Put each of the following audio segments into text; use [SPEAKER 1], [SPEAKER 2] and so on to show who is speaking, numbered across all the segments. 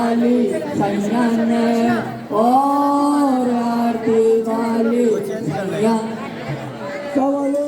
[SPEAKER 1] वाली सैया ने और आरती वाली सैया कमले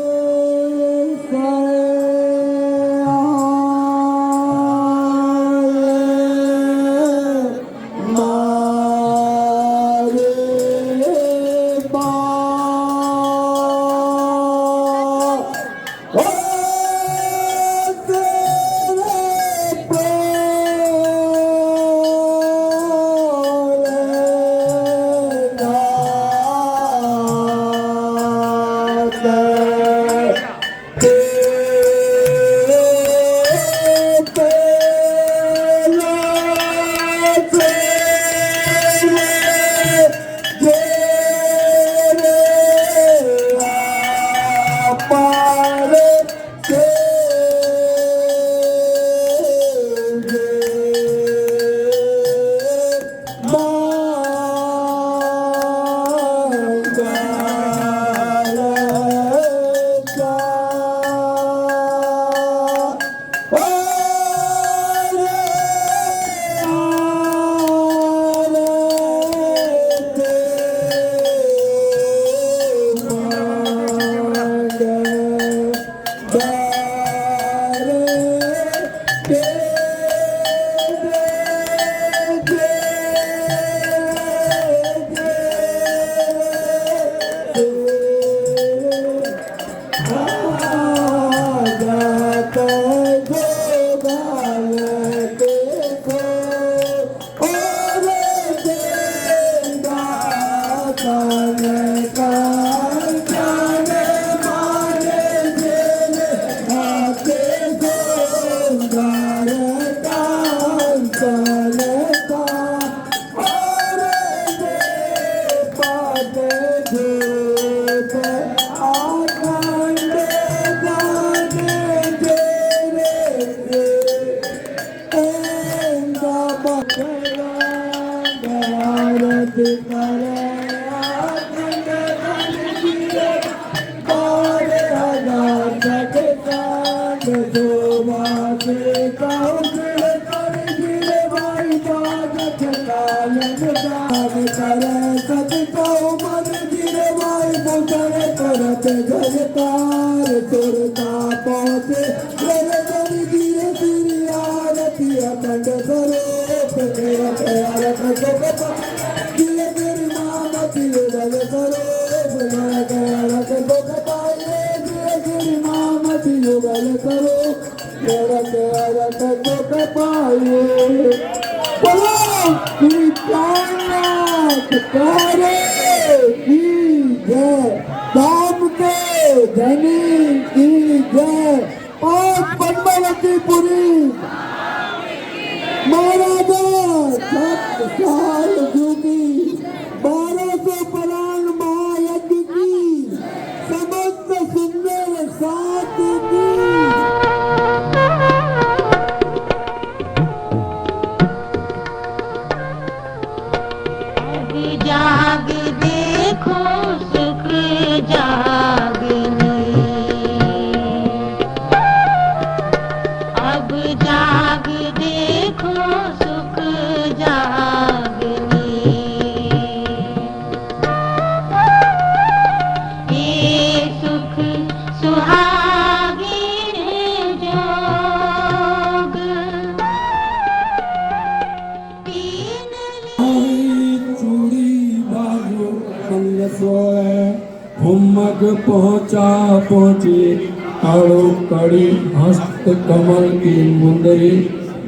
[SPEAKER 2] पहुँचा पहुँची काड़ो कड़ी हस्त कमल की मुंदरी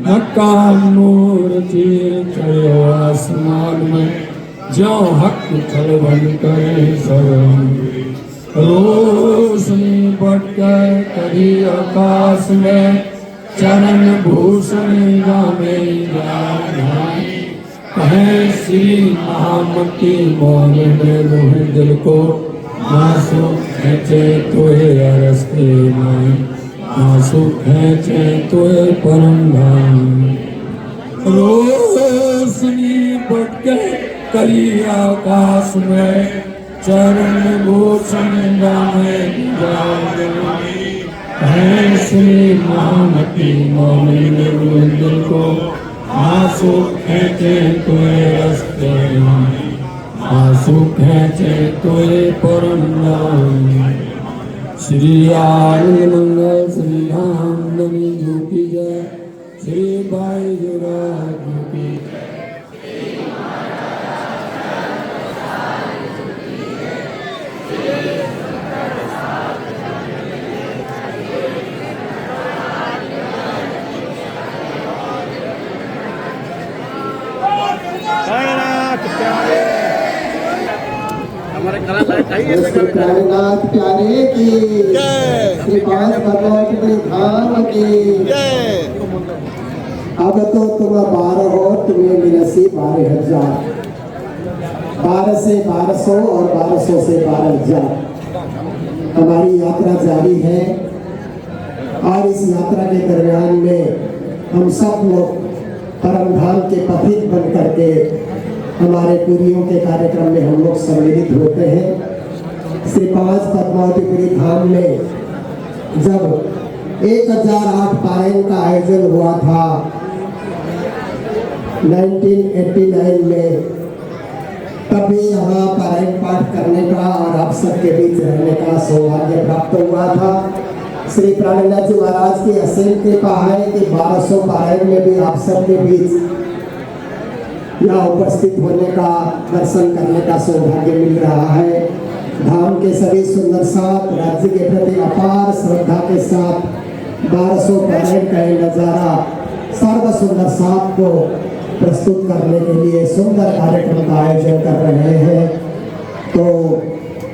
[SPEAKER 2] नक्का नूर चीर चढ़ो आसमान में जो हक छलवन करे सरम रोशनी बढ़कर कभी आकाश में चरण भूषण जामे कहे श्री महामती मौन में रोहे दिल को आंसू खेचे तोहे रस्ते में आंसू खेचे तोहे परम धाम रोशनी बढ़के करी आकाश में चरण भूषण गामे श्री महामती मौन दिल को आंसू आंसू खेचे तोए रस्ते आंसू खेचे तोए परम श्री आनंद मंगल श्री रामनवमी की जय श्री भाई जुराज की
[SPEAKER 3] कालीनाथ प्यारे की श्री पांच भगवती धाम की अब तो तुम 12 हो, तुम्हें मिलसी 12,000, 12 से 1200 और 1200 से 12,000। हमारी यात्रा जारी है और इस यात्रा के दरमियान में हम सब लोग परम धाम के पथिक बन करके हमारे पुरियों के कार्यक्रम में हम लोग सम्मिलित होते हैं। श्री पांच पद्मावतीपुरी धाम में जब 1008 पारायण का आयोजन हुआ था 1989 में, तभी यहाँ पारायण पाठ करने का और आप सबके बीच रहने का सौभाग्य प्राप्त हुआ था। श्री प्राणनाथ जी महाराज की असीम कृपा है कि 1200 पारायण में भी आप सबके बीच यहाँ उपस्थित होने का, दर्शन करने का सौभाग्य मिल रहा है। धाम के सभी सुंदर साथ राज्य के प्रति अपार श्रद्धा के साथ 1200 पारायण का ये नजारा सर्व सुंदर साथ को प्रस्तुत करने के लिए सुंदर कार्यक्रम का आयोजन कर रहे हैं। तो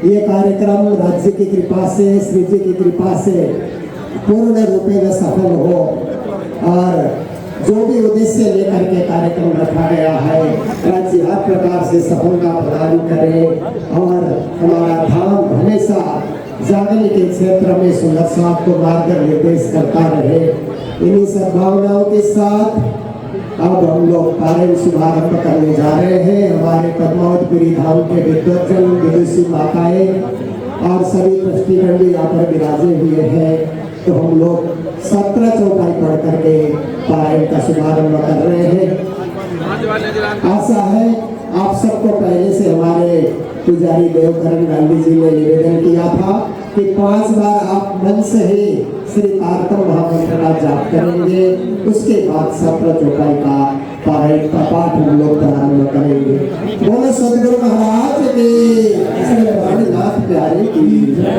[SPEAKER 3] ये कार्यक्रम राज्य की कृपा से, श्री जी की कृपा से पूर्ण रूपे में सफल हो और जो भी उद्देश्य लेकर के कार्यक्रम रखा गया है, राज्य हर प्रकार से सफलता प्रदान करे और हमारा धाम हमेशा जागने के क्षेत्र में सुंदर साथ को मार्गनिर्देश करता रहे। इन्हीं सद्भावनाओं के साथ अब हम लोग पारायण शुभारंभ करने जा रहे हैं। हमारे पद्मावतीपुरी धाम के विद्वजन, विदुषी माताएं और सभी ट्रस्टीगण यहाँ पर विराजे हुए हैं। तो हम लोग 17 चौपाई पढ़ करके पारायण का शुभारंभ कर रहे हैं। आशा है आप सबको पहले से हमारे पुजारी देवकरण गांधी जी ने निवेदन किया था कि 5 बार आप मन से ही श्री तारतम महामंत्र का जाप करेंगे, उसके बाद 17 चौपाई का पारायण का पाठ हम लोग प्रारंभ करेंगे। बोलो सदगुरु महाराज की, श्री प्राणनाथ प्यारे की जय।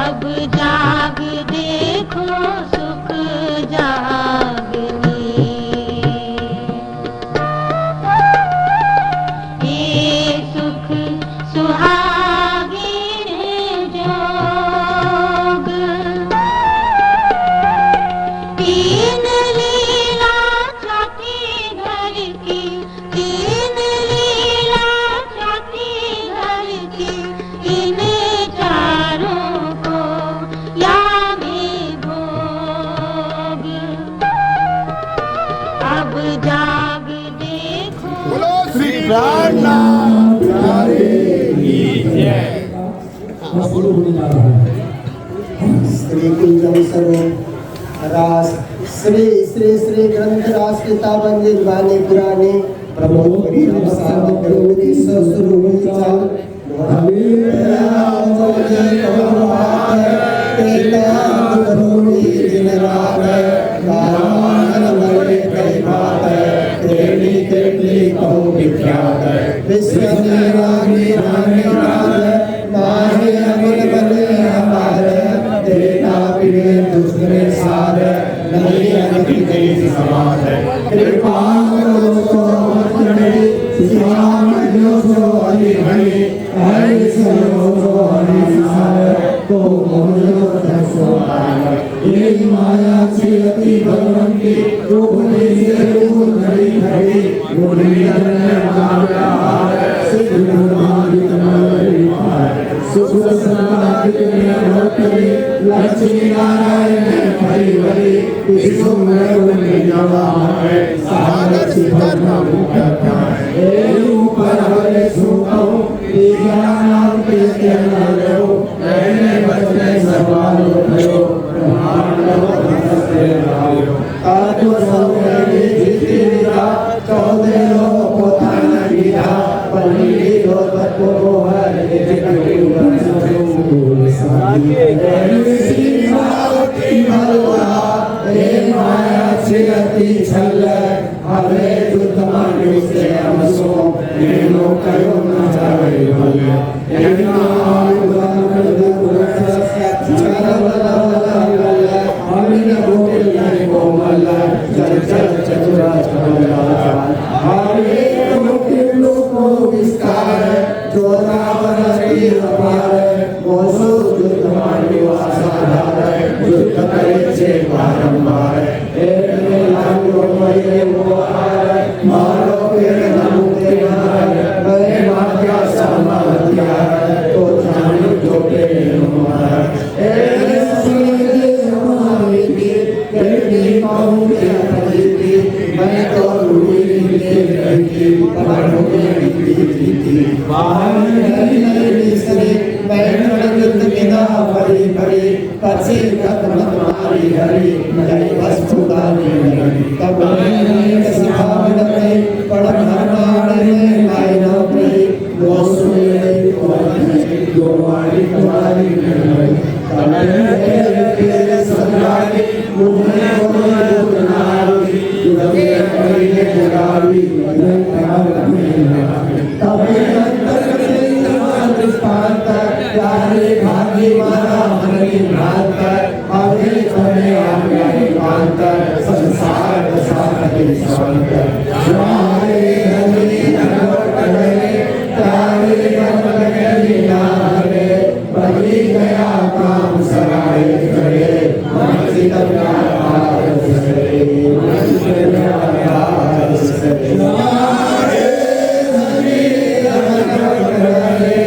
[SPEAKER 4] अब जाग देखो सुख जागनी, ये सुख सुहागिन जोग, तीन लीला छठी घर की, तीन लीला छठी घर की, इन चारों अब जाग देखो
[SPEAKER 3] श्री प्राणनाथ प्यारे की जय। श्री कुंजम स्वरूप रास श्री श्री श्री ग्रंथ रास किताबन जिलवानी पुरानी प्रमोद पुरी हम साधक गुरुदेव स्वरूप चल करती छल हवे जुत मान्यु से हमसो नेनो कयो न जावे भल एना उदान हमिन गोपिल कोमल जल जल चतुरा चमला हरे गोपिल को विस्तार जो रावण की अपार मोसो जुत मान्यु आसाधार जुत करे छे बारंबार एक में लांगो मरे वो हार मारो पेड़ नमुते हार गए मात्या समाध्या तो जानो जो पेड़ मार एक सुनिए हमारी तेरी पाऊँ क्या करीबी मैं तो रूही तेरी पढ़ो मेरी बाहर नहीं सरे बैठन युद्ध किदा बड़ी बड़ी पछी कदम तुम्हारी हरी जय वस्तु दानी तब मैं सिखावन में पढ़ भरनाड़े में आए न प्री वो सुने जो मारी तुम्हारी तब मैं सम्राटी मुझे कोई दुख नारी जुड़े करीने जगावी तब यारे भागी मारा हरि भ्रांत अभी तुम्हें आज्ञा कांत संसार साधि संत यारे धनी नगर करे तारे मन गली नारे बही गया काम सराय करे मंसी दरबार सरे मंसी दरबार सरे यारे धनी नगर करे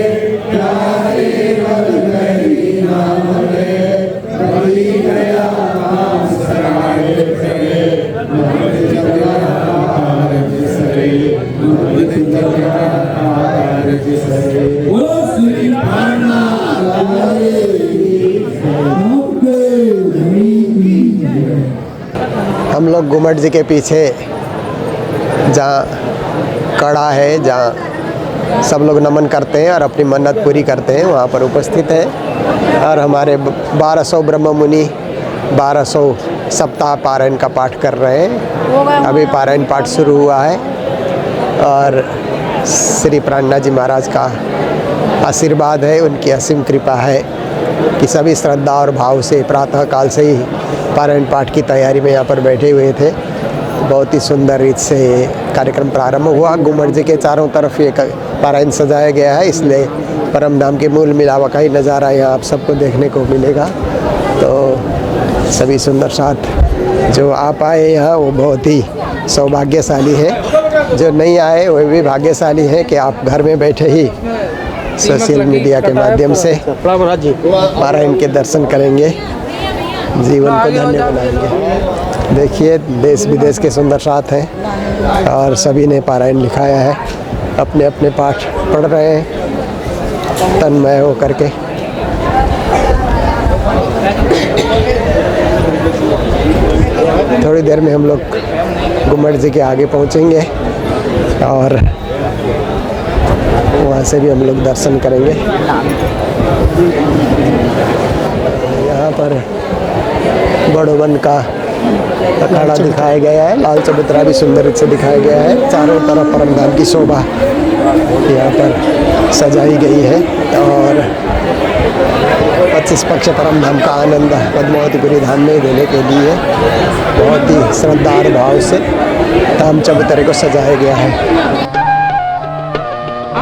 [SPEAKER 5] हम लोग घुमट जी के पीछे जहाँ कड़ा है, जहाँ सब लोग नमन करते हैं और अपनी मन्नत पूरी करते हैं, वहाँ पर उपस्थित हैं। और हमारे 1200 ब्रह्म मुनि 1200 सप्ताह पारायण का पाठ कर रहे हैं। अभी पारायण पाठ शुरू हुआ है और श्री प्राणनाथ जी महाराज का आशीर्वाद है, उनकी असीम कृपा है कि सभी श्रद्धा और भाव से प्रातः काल से ही पारायण पाठ की तैयारी में यहाँ पर बैठे हुए थे। बहुत ही सुंदर रीत से कार्यक्रम प्रारंभ हुआ। घुमट जी के चारों तरफ ये पारायण सजाया गया है, इसलिए परम धाम के मूल मिलावा का ही नज़ारा यहाँ आप सबको देखने को मिलेगा। तो सभी सुंदर साथ जो आप आए यहाँ वो बहुत ही सौभाग्यशाली है, जो नहीं आए वो भी भाग्यशाली हैं कि आप घर में बैठे ही सोशल मीडिया के माध्यम से पारायण के दर्शन करेंगे, जीवन को धन्य बनाएंगे। देखिए देश विदेश के सुंदर साथ हैं और सभी ने पारायण लिखाया है, अपने अपने पाठ पढ़ रहे हैं तन्मय हो करके। थोड़ी देर में हम लोग घुमट जी के आगे पहुंचेंगे और वहाँ से भी हम लोग दर्शन करेंगे। यहाँ पर बड़ोवन का अखाड़ा दिखाया गया है, लाल चबूतरा भी सुंदर से दिखाया गया है। चारों तरफ परमधाम की शोभा यहाँ पर सजाई गई है और 25 पक्ष परमधाम का आनंद पद्मावतीपुरी धाम में देने के लिए बहुत ही श्रद्धा और भाव से धाम चबूतरे को सजाया गया है।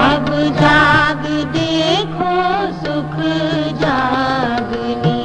[SPEAKER 4] अब जाग देखो सुख जागनी,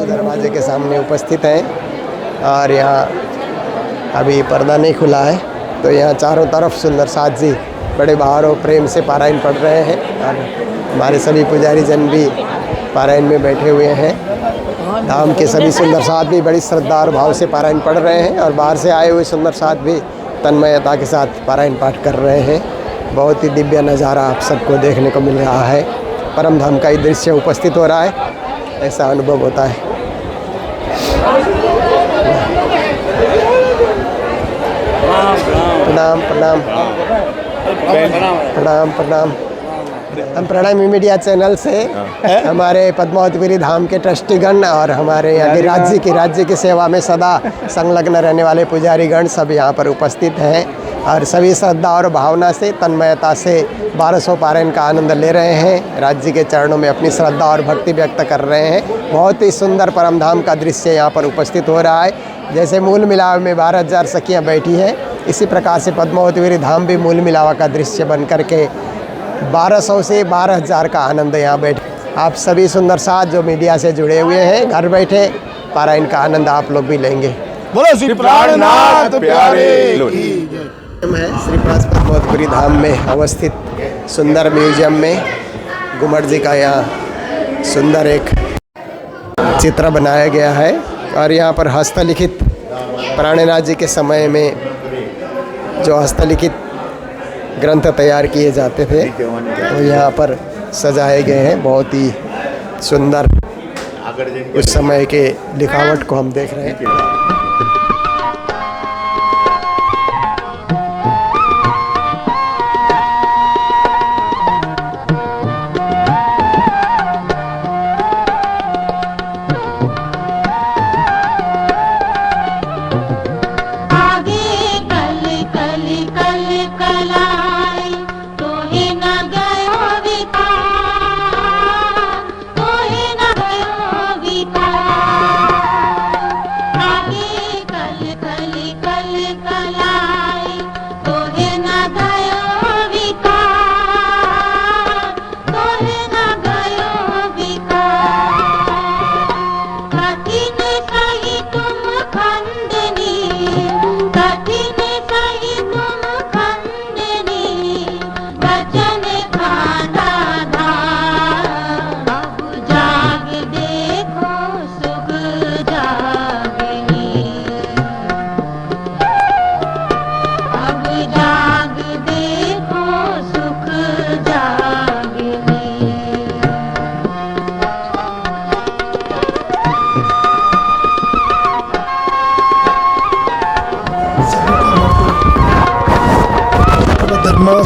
[SPEAKER 5] दरवाजे के सामने उपस्थित हैं और यहाँ अभी पर्दा नहीं खुला है, तो यहाँ चारों तरफ सुंदर साथ जी बड़े भाव और प्रेम से पारायण पढ़ रहे हैं और हमारे सभी पुजारी जन भी पारायण में बैठे हुए हैं। धाम के सभी सुंदर साथ भी बड़ी श्रद्धा और भाव से पारायण पढ़ रहे हैं और बाहर से आए हुए सुंदर साथ भी तन्मयता के साथ पारायण पाठ कर रहे हैं। बहुत ही दिव्य नज़ारा आप सबको देखने को मिल रहा है। परम धाम का ही दृश्य उपस्थित हो रहा है, ऐसा अनुभव होता है। प्रणाम प्रणाम प्रणाम प्रणाम। हम प्रणामी मीडिया चैनल से हमारे पद्मावतीपुरी धाम के ट्रस्टीगण और हमारे यहाँ राज्य की सेवा में सदा संलग्न रहने वाले पुजारीगण सब यहाँ पर उपस्थित हैं और सभी श्रद्धा और भावना से तन्मयता से 1200 पारायण का आनंद ले रहे हैं। राज्य के चरणों में अपनी श्रद्धा और भक्ति व्यक्त कर रहे हैं। बहुत ही सुंदर परम धाम का दृश्य यहाँ पर उपस्थित हो रहा है। जैसे मूल मिलाव में 12,000 सखियाँ बैठी हैं, इसी प्रकार से पद्मावतीपुरी धाम भी मूल मिलावा का दृश्य बन करके 1200 से 12,000 का आनंद यहाँ बैठे। आप सभी सुंदर साथ जो मीडिया से जुड़े हुए हैं, घर बैठे पारायण का आनंद आप लोग भी लेंगे।
[SPEAKER 6] बोलो श्री प्राणनाथ प्यारे
[SPEAKER 5] है श्रीपास पद्मावतीपुरी धाम में अवस्थित सुंदर म्यूजियम में घुमट जी का यहाँ सुंदर एक चित्र बनाया गया है और यहाँ पर हस्तलिखित प्राणनाथ जी के समय में जो हस्तलिखित ग्रंथ तैयार किए जाते थे तो यहाँ पर सजाए गए हैं। बहुत ही सुंदर उस समय के लिखावट को हम देख रहे हैं।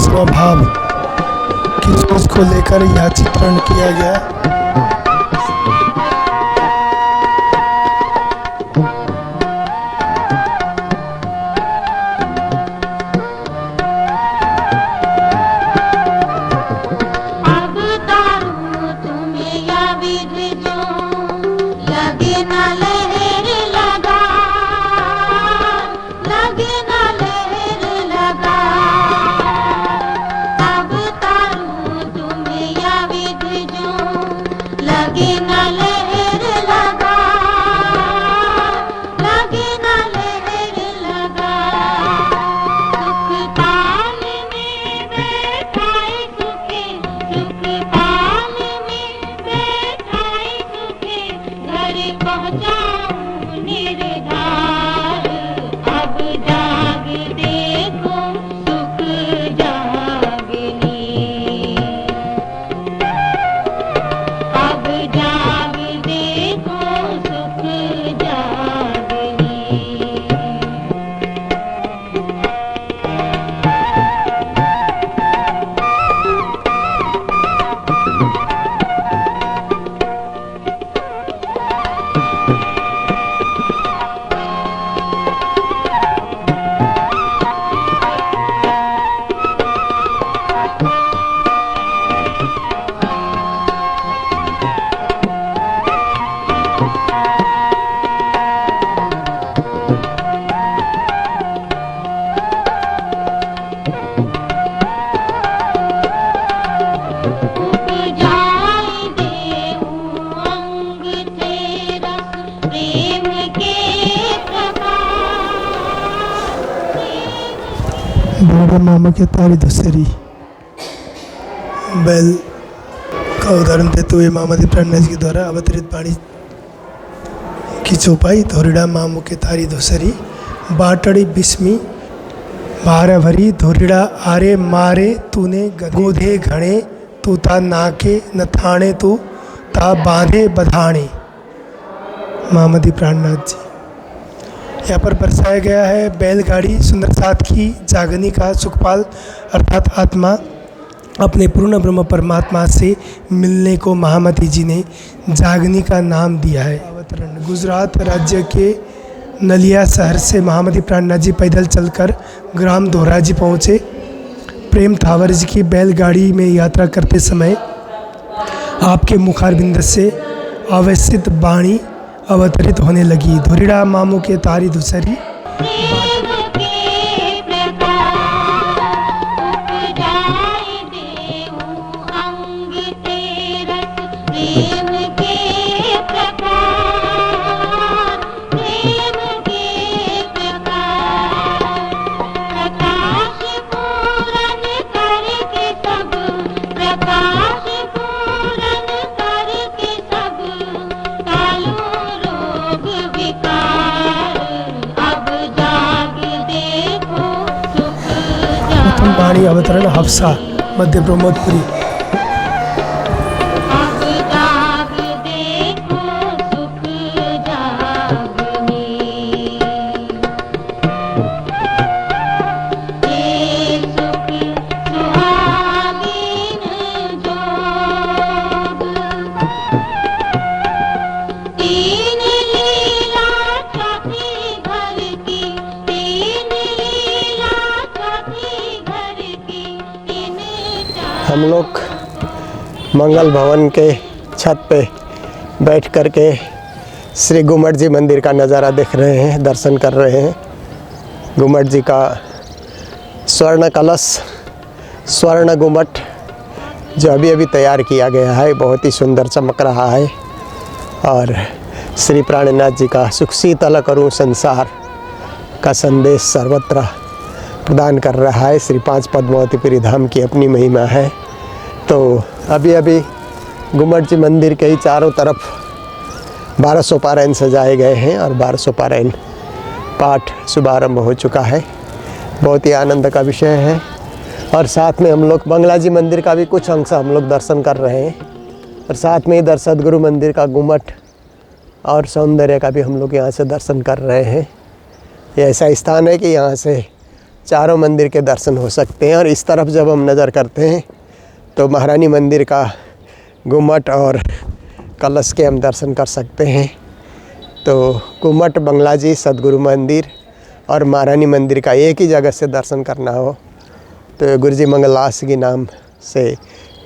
[SPEAKER 6] स्वभाव की सोच को लेकर यह चित्रण किया गया। बूढ़े मामा के तारी दूसरी बैल का उदाहरण देते हुए मामादि प्राणनाथ जी द्वारा अवतरित वाणी की चौपाई। धोरिड़ा मामू के तारी दूसरी बाटड़ी बिस्मी भार भरी धोरिड़ा आरे मारे तूने गोधे घणे तू ता नाके न थाने तू ता बांधे बधाने। मामादि प्राणनाथ जी यहाँ पर बरसाया गया है बैलगाड़ी सुंदर साथ की जागनी का सुखपाल अर्थात आत्मा अपने पूर्ण ब्रह्म परमात्मा से मिलने को महामती जी ने जागनी का नाम दिया है। अवतरण गुजरात राज्य के नलिया शहर से महामती प्राणनाथ जी पैदल चलकर ग्राम दोहराजी पहुँचे। प्रेम थावर जी की बैलगाड़ी में यात्रा करते समय आपके मुखारबिंद से अवस्थित वाणी अवतरित होने लगी। धोरिड़ा मामू के तारी दूसरी वाणी अवतरण हफ्सा मध्य ब्रह्मोत्पुरी।
[SPEAKER 5] हम लोग मंगल भवन के छत पे बैठ कर के श्री गुम्मट जी मंदिर का नज़ारा देख रहे हैं, दर्शन कर रहे हैं। गुम्मट जी का स्वर्ण कलश, स्वर्ण गुम्मट जो अभी अभी तैयार किया गया है, बहुत ही सुंदर चमक रहा है। और श्री प्राणनाथ जी का सुख शीतल करूं संसार का संदेश सर्वत्र प्रदान कर रहा है। श्री पांच पद्मावतीपुरी धाम की अपनी महिमा है। तो अभी अभी गुम्मट जी मंदिर के ही चारों तरफ 1200 पारायण सजाए गए हैं और 1200 पारायण पाठ शुभारंभ हो चुका है। बहुत ही आनंद का विषय है। और साथ में हम लोग बंगला जी मंदिर का भी कुछ अंश हम लोग दर्शन कर रहे हैं और साथ में इधर सदगुरु मंदिर का गुम्मट और सौंदर्य का भी हम लोग यहाँ से दर्शन कर रहे हैं। ये ऐसा स्थान है कि यहाँ से चारों मंदिर के दर्शन हो सकते हैं। और इस तरफ जब हम नज़र करते हैं तो महारानी मंदिर का गुम्मट और कलश के हम दर्शन कर सकते हैं। तो गुम्मट, बंगला जी, सदगुरु मंदिर और महारानी मंदिर का एक ही जगह से दर्शन करना हो तो गुरु जी मंगलास के नाम से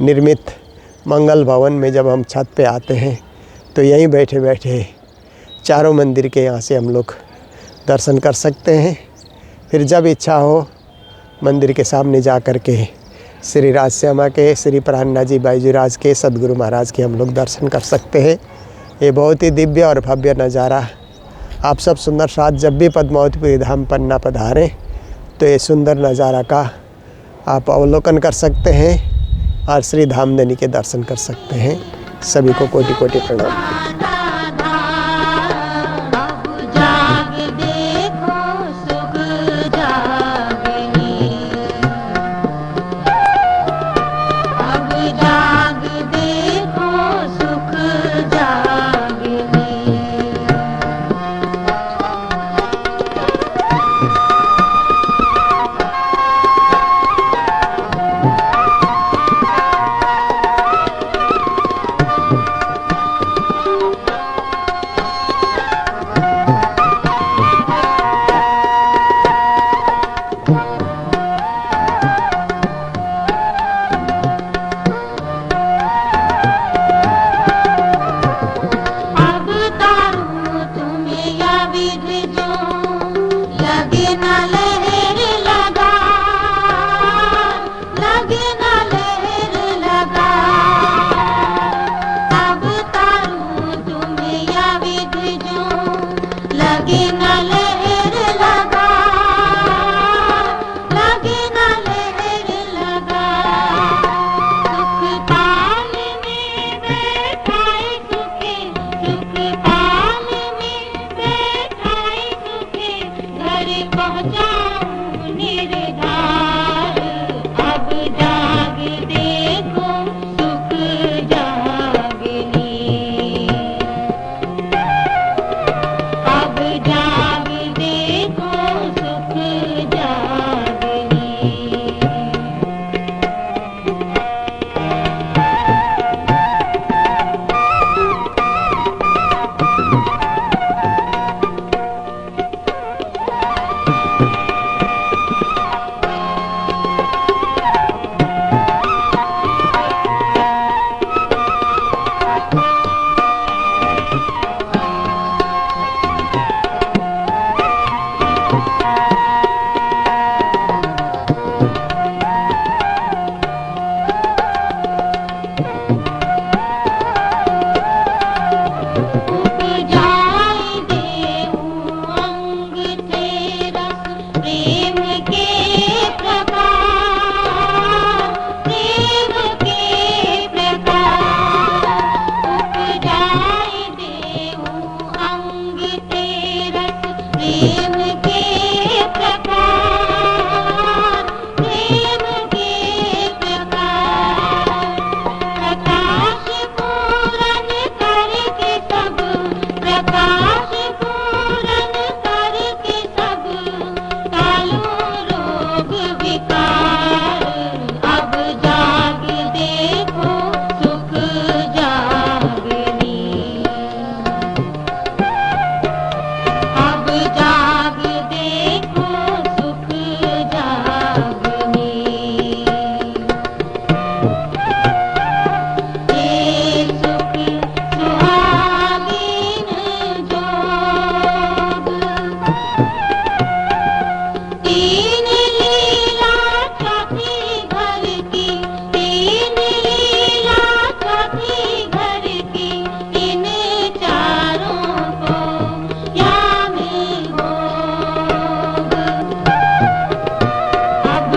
[SPEAKER 5] निर्मित मंगल भवन में जब हम छत पे आते हैं तो यहीं बैठे बैठे चारों मंदिर के यहाँ से हम लोग दर्शन कर सकते हैं। फिर जब इच्छा हो मंदिर के सामने जा कर के श्री राजश्यामा के, श्री प्राणनाथ जी बाईजूराज के, सदगुरु महाराज के हम लोग दर्शन कर सकते हैं। ये बहुत ही दिव्य और भव्य नज़ारा आप सब सुंदर साथ जब भी पद्मावतीपुरी धाम पन्ना पधारें तो ये सुंदर नज़ारा का आप अवलोकन कर सकते हैं और श्री धामधनी के दर्शन कर सकते हैं। सभी को कोटि कोटि प्रणाम।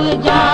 [SPEAKER 4] जागनी